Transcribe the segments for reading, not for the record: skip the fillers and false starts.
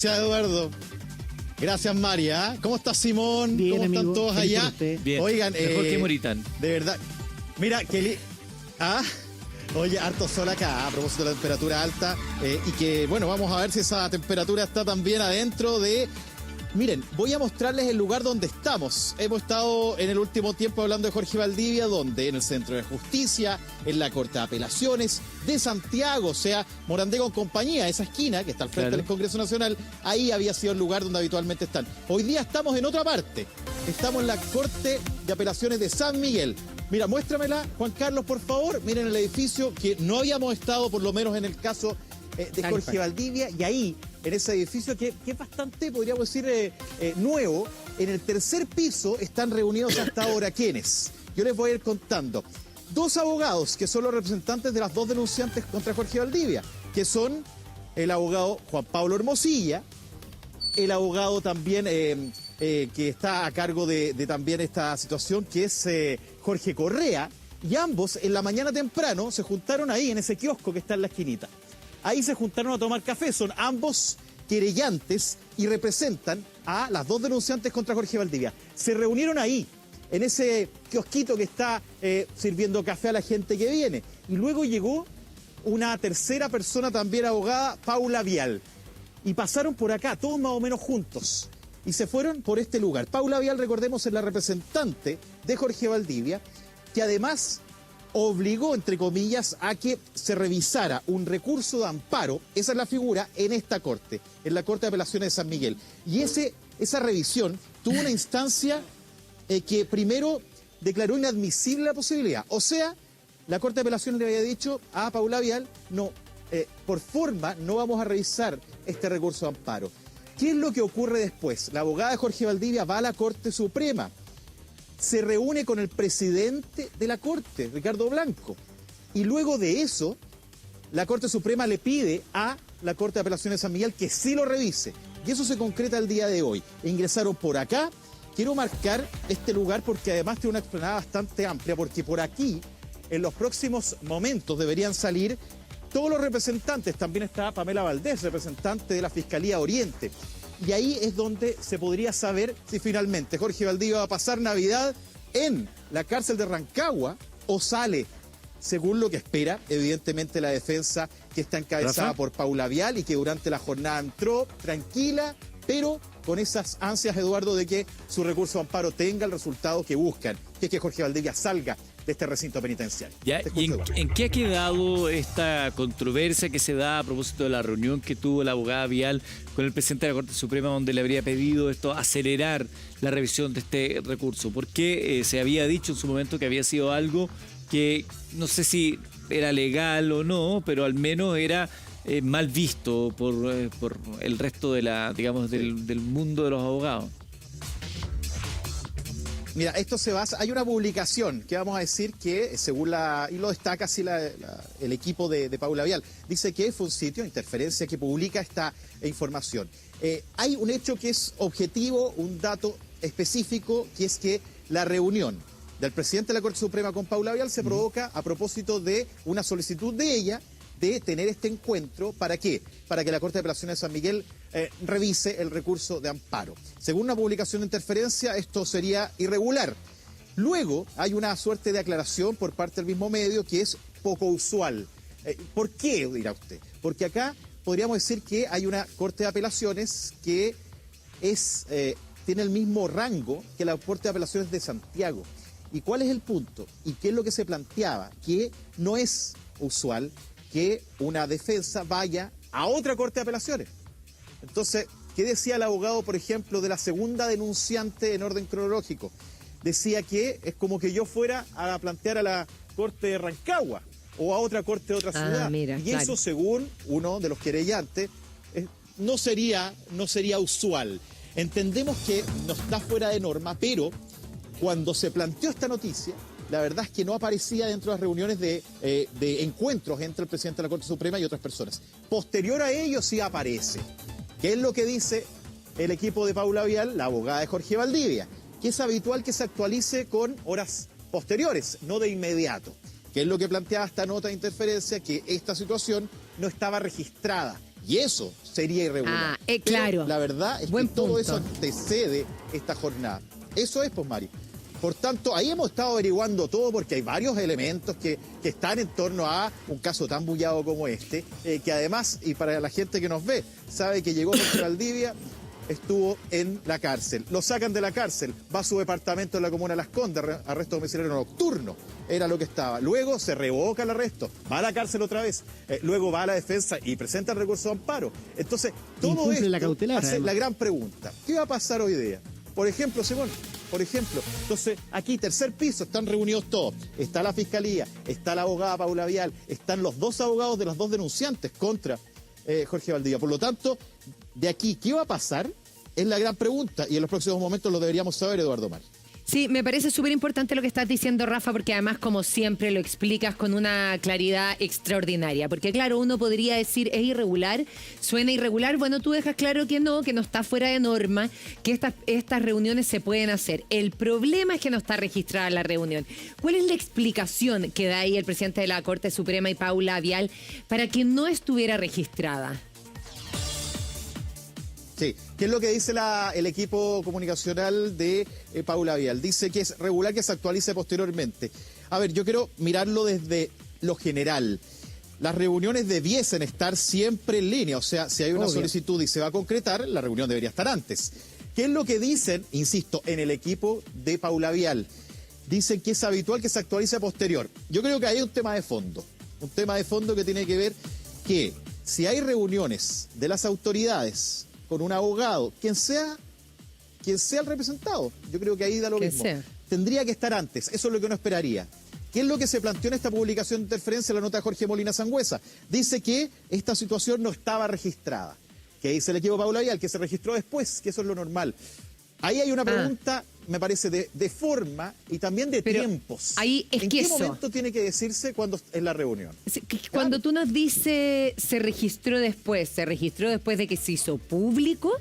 Gracias, Eduardo. Gracias, María. ¿Cómo estás, Simón? Bien, ¿Cómo amigo. están todos allá? Bien. Oigan, Mejor que Moritán. De verdad. Mira, oye, harto sol acá, a propósito de la temperatura alta. Y que, bueno, vamos a ver si esa temperatura está también adentro de... Miren, voy a mostrarles el lugar donde estamos. Hemos estado en el último tiempo hablando de Jorge Valdivia, donde en el Centro de Justicia, en la Corte de Apelaciones de Santiago, o sea, Morandé con compañía, esa esquina que está al frente del Congreso Nacional, ahí había sido el lugar donde habitualmente están. Hoy día estamos en otra parte. Estamos en la Corte de Apelaciones de San Miguel. Mira, muéstramela, Juan Carlos, por favor. Miren el edificio que no habíamos estado, por lo menos en el caso de Jorge Valdivia, y ahí, en ese edificio que es bastante, podríamos decir, nuevo, en el tercer piso están reunidos hasta ahora ¿quiénes? Yo les voy a ir contando. Dos abogados que son los representantes de las dos denunciantes contra Jorge Valdivia, que son el abogado Juan Pablo Hermosilla, el abogado también que está a cargo de también esta situación, que es Jorge Correa, y ambos en la mañana temprano se juntaron ahí en ese kiosco que está en la esquinita. Ahí se juntaron a tomar café, son ambos querellantes y representan a las dos denunciantes contra Jorge Valdivia. Se reunieron ahí, en ese kiosquito que está sirviendo café a la gente que viene. Y luego llegó una tercera persona también abogada, Paula Vial. Y pasaron por acá, todos más o menos juntos. Y se fueron por este lugar. Paula Vial, recordemos, es la representante de Jorge Valdivia, que además obligó, entre comillas, a que se revisara un recurso de amparo, esa es la figura, en esta corte, en la Corte de Apelaciones de San Miguel. Y esa revisión tuvo una instancia que primero declaró inadmisible la posibilidad. O sea, la Corte de Apelaciones le había dicho a Paula Vial, no, por forma no vamos a revisar este recurso de amparo. ¿Qué es lo que ocurre después? La abogada de Jorge Valdivia va a la Corte Suprema, se reúne con el presidente de la Corte, Ricardo Blanco, y luego de eso, la Corte Suprema le pide a la Corte de Apelaciones de San Miguel que sí lo revise, y eso se concreta el día de hoy. Ingresaron por acá. Quiero marcar este lugar porque además tiene una explanada bastante amplia, porque por aquí, en los próximos momentos, deberían salir todos los representantes. También está Pamela Valdés, representante de la Fiscalía Oriente. Y ahí es donde se podría saber si finalmente Jorge Valdivia va a pasar Navidad en la cárcel de Rancagua o sale, según lo que espera, evidentemente, la defensa que está encabezada por Paula Vial y que durante la jornada entró tranquila, pero con esas ansias, Eduardo, de que su recurso de amparo tenga el resultado que buscan, que es que Jorge Valdivia salga de este recinto penitenciario. ¿Ya? ¿Y en qué ha quedado esta controversia que se da a propósito de la reunión que tuvo la abogada Vial con el presidente de la Corte Suprema, donde le habría pedido acelerar la revisión de este recurso? Porque se había dicho en su momento que había sido algo que no sé si era legal o no, pero al menos era mal visto por el resto de del mundo de los abogados. Mira, esto se basa, hay una publicación que vamos a decir que, según y lo destaca así el equipo de Paula Vial, dice que fue un sitio, Interferencia, que publica esta información. Hay un hecho que es objetivo, un dato específico, que es que la reunión del presidente de la Corte Suprema con Paula Vial se provoca a propósito de una solicitud de ella de tener este encuentro. ¿Para qué? Para que la Corte de Apelaciones de San Miguel revise el recurso de amparo. Según una publicación de Interferencia, esto sería irregular. Luego hay una suerte de aclaración por parte del mismo medio que es poco usual. ¿Por qué, dirá usted? Porque acá podríamos decir que hay una Corte de Apelaciones que tiene el mismo rango que la Corte de Apelaciones de Santiago. ¿Y cuál es el punto? ¿Y qué es lo que se planteaba? Que no es usual que una defensa vaya a otra Corte de Apelaciones. Entonces, ¿qué decía el abogado, por ejemplo, de la segunda denunciante en orden cronológico? Decía que es como que yo fuera a plantear a la Corte de Rancagua o a otra Corte de otra ciudad. Mira, y claro. eso, según uno de los querellantes, no sería usual. Entendemos que no está fuera de norma, pero cuando se planteó esta noticia, la verdad es que no aparecía dentro de las reuniones de encuentros entre el presidente de la Corte Suprema y otras personas. Posterior a ello sí aparece. ¿Qué es lo que dice el equipo de Paula Vial, la abogada de Jorge Valdivia? Que es habitual que se actualice con horas posteriores, no de inmediato. ¿Qué es lo que planteaba esta nota de Interferencia? Que esta situación no estaba registrada. Y eso sería irregular. Claro. Pero la verdad es Buen que todo punto. eso antecede esta jornada. Eso es, pues, Mari. Por tanto, ahí hemos estado averiguando todo porque hay varios elementos que están en torno a un caso tan bullado como este, que además, y para la gente que nos ve, sabe que llegó Jorge Valdivia, estuvo en la cárcel. Lo sacan de la cárcel, va a su departamento en la comuna de Las Condes, arresto domiciliario nocturno, era lo que estaba. Luego se revoca el arresto, va a la cárcel otra vez, luego va a la defensa y presenta el recurso de amparo. Entonces, todo esto la cautelar, hace además. la gran pregunta. ¿Qué va a pasar hoy día? Por ejemplo, Simón, entonces aquí, tercer piso, están reunidos todos. Está la fiscalía, está la abogada Paula Vial, están los dos abogados de las dos denunciantes contra Jorge Valdivia. Por lo tanto, de aquí, ¿qué va a pasar? Es la gran pregunta y en los próximos momentos lo deberíamos saber, Eduardo Mari. Sí, me parece súper importante lo que estás diciendo, Rafa, porque además, como siempre, lo explicas con una claridad extraordinaria. Porque, claro, uno podría decir, es irregular, suena irregular. Bueno, tú dejas claro que no está fuera de norma, que estas reuniones se pueden hacer. El problema es que no está registrada la reunión. ¿Cuál es la explicación que da ahí el presidente de la Corte Suprema y Paula Vial para que no estuviera registrada? Sí, ¿qué es lo que dice el equipo comunicacional de Paula Vial? Dice que es regular que se actualice posteriormente. A ver, yo quiero mirarlo desde lo general. Las reuniones debiesen estar siempre en línea, o sea, si hay una solicitud y se va a concretar, la reunión debería estar antes. ¿Qué es lo que dicen, insisto, en el equipo de Paula Vial? Dicen que es habitual que se actualice posterior. Yo creo que hay un tema de fondo que tiene que ver que si hay reuniones de las autoridades con un abogado, quien sea el representado, yo creo que ahí da lo mismo. Tendría que estar antes, eso es lo que uno esperaría. ¿Qué es lo que se planteó en esta publicación de interferencia en la nota de Jorge Molina Sangüesa? Dice que esta situación no estaba registrada. ¿Qué dice el equipo Paula Vial? Que se registró después, que eso es lo normal. Ahí hay una pregunta, me parece, de forma y también de tiempos. Ahí es ¿En que qué eso momento tiene que decirse cuando es la reunión? Cuando tú nos dices ¿se registró después de que se hizo público?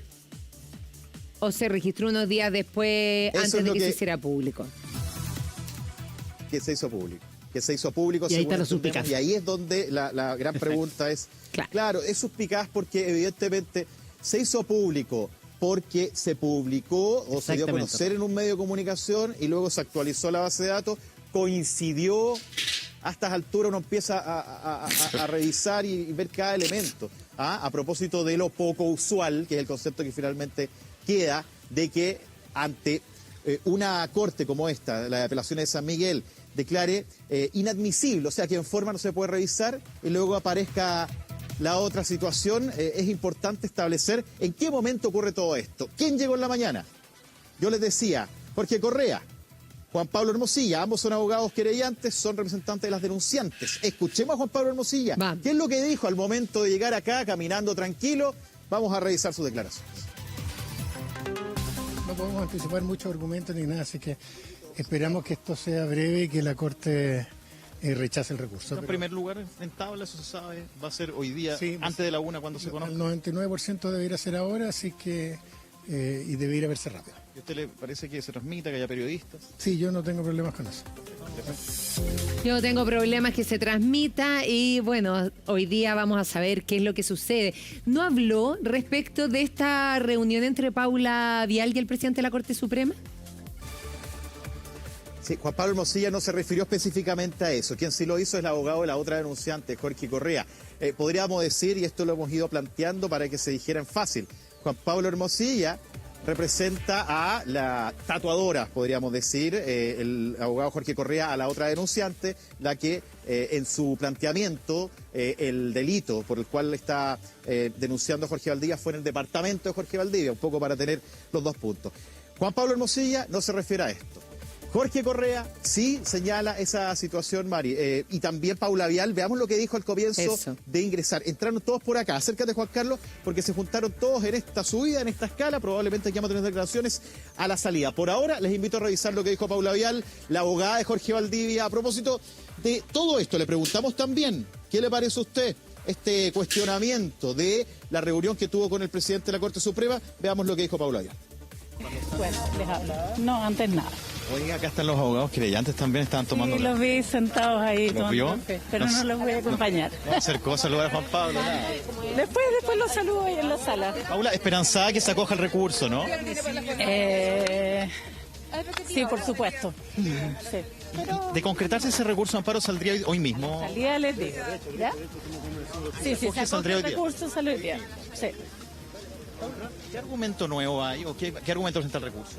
¿O se registró unos días después, Eso antes es de lo que que se hiciera público? Que se hizo público. Que se hizo público. Y ahí según está la entendemos, suspicacia. y ahí es donde la gran pregunta es... Claro. Es suspicaz porque evidentemente se hizo público porque se publicó o se dio a conocer en un medio de comunicación y luego se actualizó la base de datos, coincidió. A estas alturas uno empieza a revisar y ver cada elemento. A propósito de lo poco usual, que es el concepto que finalmente queda, de que ante una corte como esta, la de apelaciones de San Miguel, declare inadmisible, o sea que en forma no se puede revisar y luego aparezca la otra situación, es importante establecer en qué momento ocurre todo esto. ¿Quién llegó en la mañana? Yo les decía, Jorge Correa, Juan Pablo Hermosilla, ambos son abogados querellantes, son representantes de las denunciantes. Escuchemos a Juan Pablo Hermosilla. ¿Qué es lo que dijo al momento de llegar acá, caminando tranquilo? Vamos a revisar sus declaraciones. No podemos anticipar muchos argumentos ni nada, así que esperamos que esto sea breve y que la Corte rechace el recurso. En primer lugar, en tabla, eso se sabe, va a ser hoy día, Sí, antes de la una, cuando se conozca. El 99% debería ser ahora, así que y debería verse rápido. ¿Y a usted le parece que se transmita, que haya periodistas? Sí, yo no tengo problemas con eso. Yo no tengo problemas que se transmita y bueno, hoy día vamos a saber qué es lo que sucede. ¿No habló respecto de esta reunión entre Paula Vial y el presidente de la Corte Suprema? Sí, Juan Pablo Hermosilla no se refirió específicamente a eso. Quien sí lo hizo es el abogado de la otra denunciante, Jorge Correa. Podríamos decir, y esto lo hemos ido planteando para que se dijera en fácil, Juan Pablo Hermosilla representa a la tatuadora, podríamos decir, el abogado Jorge Correa a la otra denunciante, la que en su planteamiento el delito por el cual está denunciando a Jorge Valdivia fue en el departamento de Jorge Valdivia, un poco para tener los dos puntos. Juan Pablo Hermosilla no se refiere a esto. Jorge Correa sí señala esa situación, Mari. Y también Paula Vial, veamos lo que dijo al comienzo de ingresar. Entraron todos por acá, acércate Juan Carlos, porque se juntaron todos en esta subida, en esta escala. Probablemente aquí vamos a tener declaraciones a la salida. Por ahora les invito a revisar lo que dijo Paula Vial, la abogada de Jorge Valdivia. A propósito de todo esto, le preguntamos también, ¿qué le parece a usted este cuestionamiento de la reunión que tuvo con el presidente de la Corte Suprema? Veamos lo que dijo Paula Vial. Bueno, les hablo. No, antes nada. Oiga, acá están los abogados querellantes también, estaban tomando... Sí, los vi sentados ahí ¿Los tomando vio? café, pero no los voy a acompañar. No acercó a saludar a Juan Pablo, nada. Después los saludo ahí en la sala. Paula, esperanzada que se acoja el recurso, ¿no? Sí, por supuesto. Sí. De concretarse ese recurso de amparo saldría hoy mismo. Al día les digo, ¿ya? Sí, sí, ¿Por qué se saldría acoge hoy el día? recurso, sale hoy día. Sí. ¿Qué argumento nuevo hay o qué argumento presenta el recurso?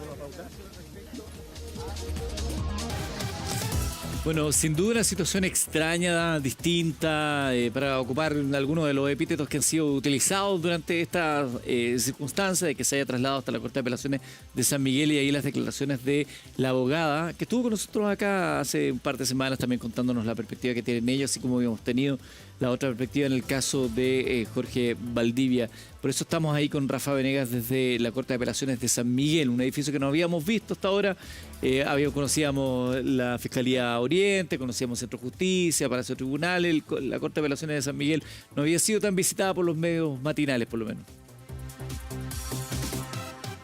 Bueno, sin duda una situación extraña, distinta, para ocupar algunos de los epítetos que han sido utilizados durante esta circunstancia de que se haya trasladado hasta la Corte de Apelaciones de San Miguel, y ahí las declaraciones de la abogada, que estuvo con nosotros acá hace un par de semanas también contándonos la perspectiva que tienen ellos, así como habíamos tenido la otra perspectiva en el caso de Jorge Valdivia. Por eso estamos ahí con Rafa Venegas desde la Corte de Apelaciones de San Miguel, un edificio que no habíamos visto hasta ahora. Conocíamos la Fiscalía Oriente, conocíamos Centro Justicia, Palacio Tribunal. La Corte de Apelaciones de San Miguel no había sido tan visitada por los medios matinales, por lo menos.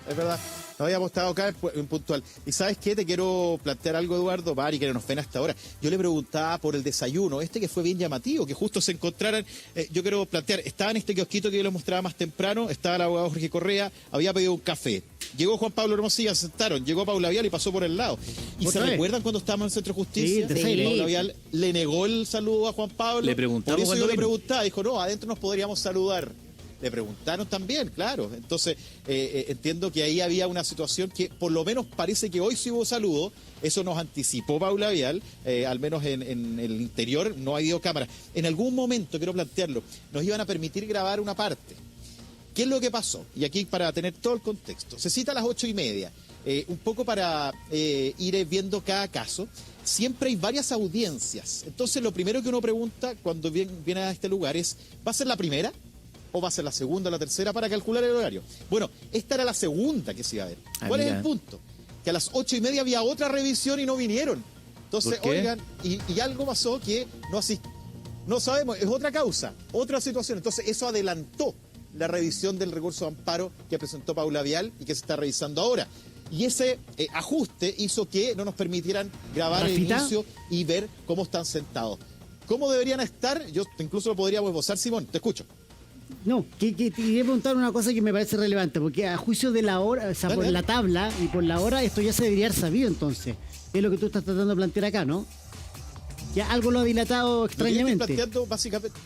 Es verdad. No habíamos estado acá en puntual. ¿Y sabes qué? Te quiero plantear algo, Eduardo, Mari, que nos ven hasta ahora. Yo le preguntaba por el desayuno, que fue bien llamativo, que justo se encontraran. Yo quiero plantear, estaba en este kiosquito que yo les mostraba más temprano, estaba el abogado Jorge Correa, había pedido un café. Llegó Juan Pablo Hermosilla, se sentaron, llegó Paula Vial y pasó por el lado. ¿Y se recuerdan cuando estábamos en el Centro de Justicia? Sí. Paula Vial le negó el saludo a Juan Pablo. Le preguntamos Por eso yo cuándo le vino. preguntaba, dijo, no, adentro nos podríamos saludar. Le preguntaron también, claro. Entonces, entiendo que ahí había una situación que por lo menos parece que hoy sí hubo saludo. Eso nos anticipó Paula Vial, al menos en el interior no ha habido cámara. En algún momento, quiero plantearlo, nos iban a permitir grabar una parte. ¿Qué es lo que pasó? Y aquí para tener todo el contexto. Se cita a las 8:30, un poco para ir viendo cada caso. Siempre hay varias audiencias. Entonces, lo primero que uno pregunta cuando viene a este lugar es, ¿va a ser la primera? ¿O va a ser la segunda o la tercera para calcular el horario? Bueno, esta era la segunda que se iba a ver. ¿Cuál es el punto? Que a las 8:30 había otra revisión y no vinieron. Entonces, ¿Por qué? oigan, y algo pasó que no sabemos, es otra causa, otra situación. Entonces, eso adelantó la revisión del recurso de amparo que presentó Paula Vial y que se está revisando ahora. Y ese ajuste hizo que no nos permitieran grabar el Rafita. inicio y ver cómo están sentados. ¿Cómo deberían estar? Yo incluso lo podríamos esbozar, Simón, te escucho. No, que te quería preguntar una cosa que me parece relevante, porque a juicio de la hora, o sea, Dale, por dale. la tabla y por la hora, esto ya se debería haber sabido entonces. Es lo que tú estás tratando de plantear acá, ¿no? Ya algo lo ha dilatado Lo que yo estoy extrañamente. planteando básicamente...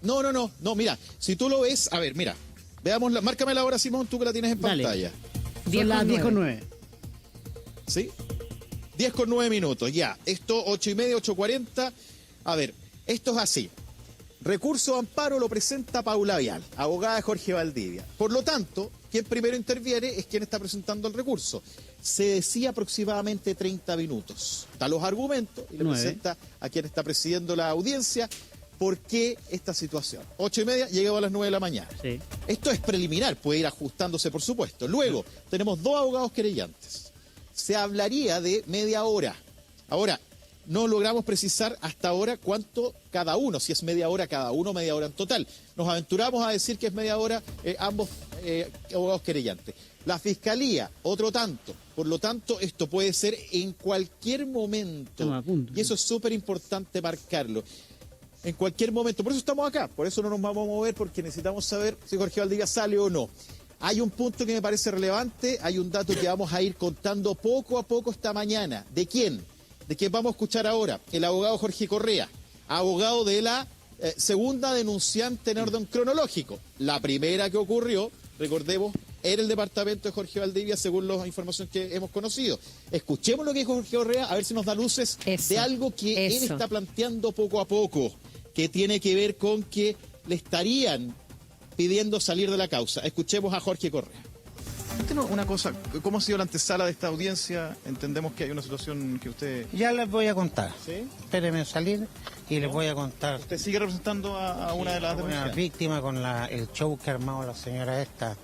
No, mira, si tú lo ves, a ver, mira, veamos, márcame la hora, Simón, tú que la tienes en Dale. pantalla. Son las 10:09. ¿Sí? 10:09, ya. Esto, 8:30, 8:40. A ver, esto es así. Recurso de amparo lo presenta Paula Vial, abogada de Jorge Valdivia. Por lo tanto, quien primero interviene es quien está presentando el recurso. Se decía aproximadamente 30 minutos. Da los argumentos y le 9. presenta a quien está presidiendo la audiencia por qué esta situación. 8:30, llegó a las 9 de la mañana. Sí. Esto es preliminar, puede ir ajustándose, por supuesto. Luego, tenemos 2 abogados querellantes. Se hablaría de media hora. Ahora, no logramos precisar hasta ahora cuánto cada uno, si es media hora cada uno, media hora en total. Nos aventuramos a decir que es media hora ambos abogados querellantes. La Fiscalía, otro tanto. Por lo tanto, esto puede ser en cualquier momento. Estamos a punto. Y eso es súper importante marcarlo. En cualquier momento. Por eso estamos acá. Por eso no nos vamos a mover, porque necesitamos saber si Jorge Valdivia sale o no. Hay un punto que me parece relevante. Hay un dato que vamos a ir contando poco a poco esta mañana. ¿De quién? ¿De quién vamos a escuchar ahora? El abogado Jorge Correa, abogado de la segunda denunciante en orden cronológico. La primera que ocurrió, recordemos, era el departamento de Jorge Valdivia, según la información que hemos conocido. Escuchemos lo que dijo Jorge Correa, a ver si nos da luces Eso, de algo que él eso. está planteando poco a poco, que tiene que ver con que le estarían pidiendo salir de la causa. Escuchemos a Jorge Correa. Cuéntenos una cosa, ¿cómo ha sido la antesala de esta audiencia? Entendemos que hay una situación que usted... Ya les voy a contar. ¿Sí? Espérenme salir y les voy a contar. ¿Usted sigue representando a una de las Una denunciantes? víctima con el show que ha armado la señora esta.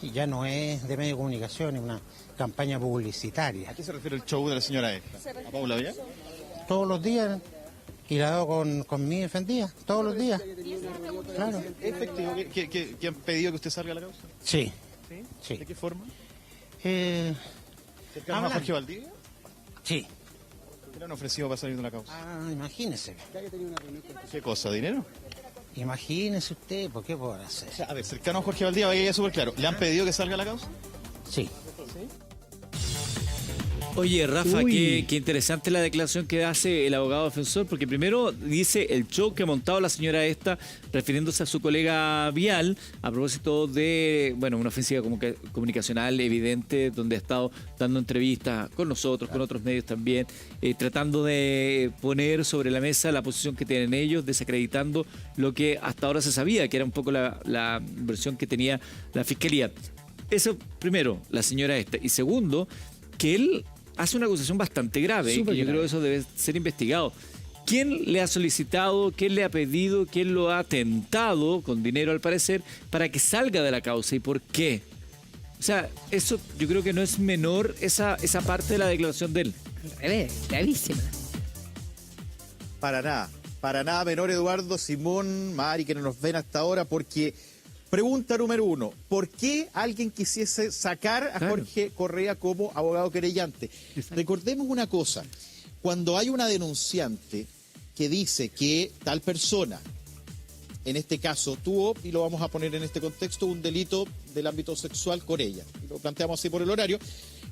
Ya no es de medio de comunicación, es una campaña publicitaria. ¿A qué se refiere el show de la señora esta? ¿A Paula Vial? Todos los días. Y la hago con mi defendida, todos los días. Claro. ¿Es efectivo que han pedido que usted salga a la causa? Sí. ¿Sí? Sí. ¿De qué forma? ¿Cercano a Jorge Valdivia? Sí. ¿Qué le han ofrecido para salir de la causa? Imagínese. ¿Qué cosa? ¿Dinero? Imagínese usted, ¿por qué podrá hacer? O sea, a ver, cercano a Jorge Valdivia, vaya ya súper claro. ¿Le han pedido que salga a la causa? Sí. Oye, Rafa, Uy. qué interesante la declaración que hace el abogado defensor, porque primero dice el show que ha montado la señora esta, refiriéndose a su colega Vial, a propósito de, bueno, una ofensiva comunicacional evidente, donde ha estado dando entrevistas con nosotros, con otros medios también, tratando de poner sobre la mesa la posición que tienen ellos, desacreditando lo que hasta ahora se sabía, que era un poco la versión que tenía la Fiscalía. Eso primero, la señora esta. Y segundo, que él hace una acusación bastante grave, Súper que yo creo grave. que eso debe ser investigado. ¿Quién le ha solicitado, quién le ha pedido, quién lo ha tentado, con dinero al parecer, para que salga de la causa y por qué? O sea, eso yo creo que no es menor esa parte de la declaración de él. Al revés, gravísima. Para nada menor, Eduardo, Simón, Mari, que no nos ven hasta ahora, porque pregunta número uno, ¿por qué alguien quisiese sacar a Claro. Jorge Correa como abogado querellante? Recordemos una cosa, cuando hay una denunciante que dice que tal persona, en este caso tuvo, y lo vamos a poner en este contexto, un delito del ámbito sexual con ella, y lo planteamos así por el horario,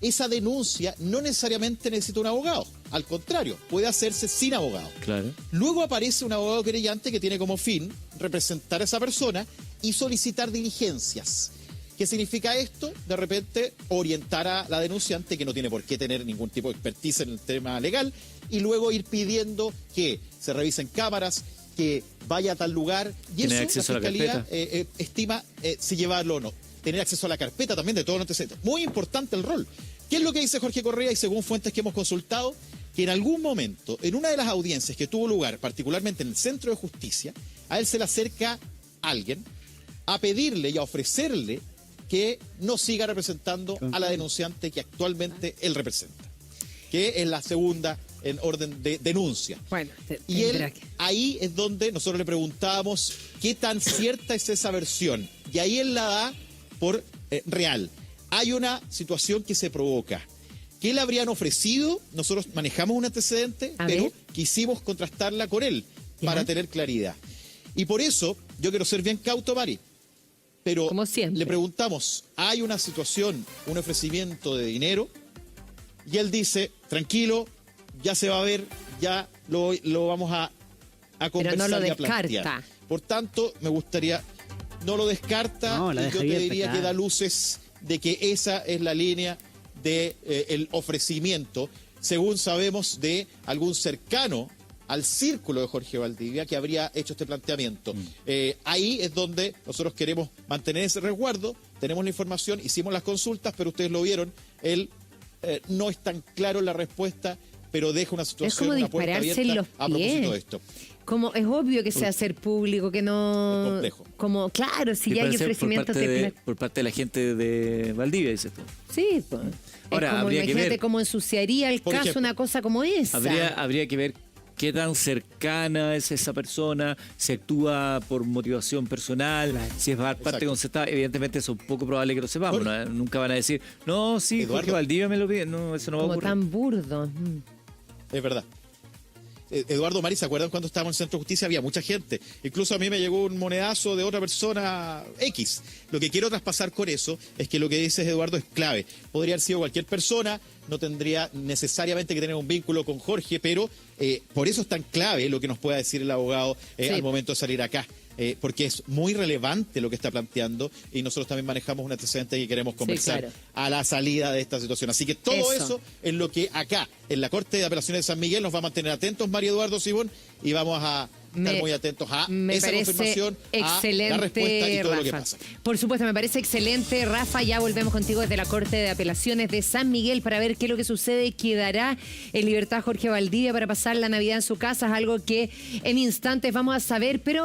esa denuncia no necesariamente necesita un abogado, al contrario, puede hacerse sin abogado. Claro. Luego aparece un abogado querellante que tiene como fin representar a esa persona y solicitar diligencias. ¿Qué significa esto? De repente orientar a la denunciante, que no tiene por qué tener ningún tipo de expertise en el tema legal, y luego ir pidiendo que se revisen cámaras, que vaya a tal lugar, y Tener eso acceso la a la Fiscalía carpeta. estima si llevarlo o no. Tener acceso a la carpeta también de todos los antecedentes. Muy importante el rol. ¿Qué es lo que dice Jorge Correa? Y según fuentes que hemos consultado, que en algún momento, en una de las audiencias que tuvo lugar, particularmente en el Centro de Justicia, a él se le acerca alguien a pedirle y a ofrecerle que no siga representando a la denunciante que actualmente él representa, que es la segunda en orden de denuncia. Bueno, Y tendrá él, que- ahí es donde nosotros le preguntábamos qué tan cierta es esa versión. Y ahí él la da por real. Hay una situación que se provoca. ¿Qué le habrían ofrecido? Nosotros manejamos un antecedente, A pero ver. quisimos contrastarla con él Ya. para tener claridad. Y por eso, yo quiero ser bien cauto, Mari, pero Como siempre. le preguntamos, ¿hay una situación, un ofrecimiento de dinero? Y él dice, tranquilo, ya se va a ver, ya lo vamos a conversar no lo y a plantear. descarta. Por tanto, me gustaría, no lo descarta, No, la y deja yo te abierta, diría que claro. da luces de que esa es la línea de el ofrecimiento, según sabemos de algún cercano al círculo de Jorge Valdivia que habría hecho este planteamiento. Ahí es donde nosotros queremos mantener ese resguardo, tenemos la información, hicimos las consultas, pero ustedes lo vieron, él no es tan claro en la respuesta, pero deja una situación, como una puerta dispararse en abierta los a propósito pies. de esto. Como es obvio que sea ser público, que no. Es complejo. Como, claro, si Y ya hay parece ofrecimientos por parte de la gente de Valdivia, dices tú. Sí, pues. Ahora, es como, habría que imagínate ver. cómo ensuciaría el Por caso ejemplo, una cosa como esa. Habría que ver qué tan cercana es esa persona, si actúa por motivación personal, si es parte Exacto. concertada. Evidentemente eso es poco probable que lo sepamos. Jorge. ¿No? Nunca van a decir, no, sí, Eduardo. Jorge Valdivia me lo pide. No, eso no va a Como ocurrir. tan burdo. Es verdad. Eduardo, Mari, ¿se acuerdan cuando estábamos en el Centro de Justicia? Había mucha gente. Incluso a mí me llegó un monedazo de otra persona X. Lo que quiero traspasar con eso es que lo que dices, Eduardo, es clave. Podría haber sido cualquier persona, no tendría necesariamente que tener un vínculo con Jorge, pero por eso es tan clave lo que nos pueda decir el abogado Sí. al momento de salir acá. Porque es muy relevante lo que está planteando y nosotros también manejamos un antecedente que queremos conversar claro. a la salida de esta situación. Así que todo Eso. eso es lo que acá, en la Corte de Apelaciones de San Miguel, nos va a mantener atentos, María Eduardo Simón, y vamos a estar muy atentos a Me esa parece confirmación, excelente, a la respuesta y todo Rafa. lo que pasa. Por supuesto, me parece excelente, Rafa. Ya volvemos contigo desde la Corte de Apelaciones de San Miguel para ver qué es lo que sucede. Quedará en libertad Jorge Valdivia para pasar la Navidad en su casa. Es algo que en instantes vamos a saber, pero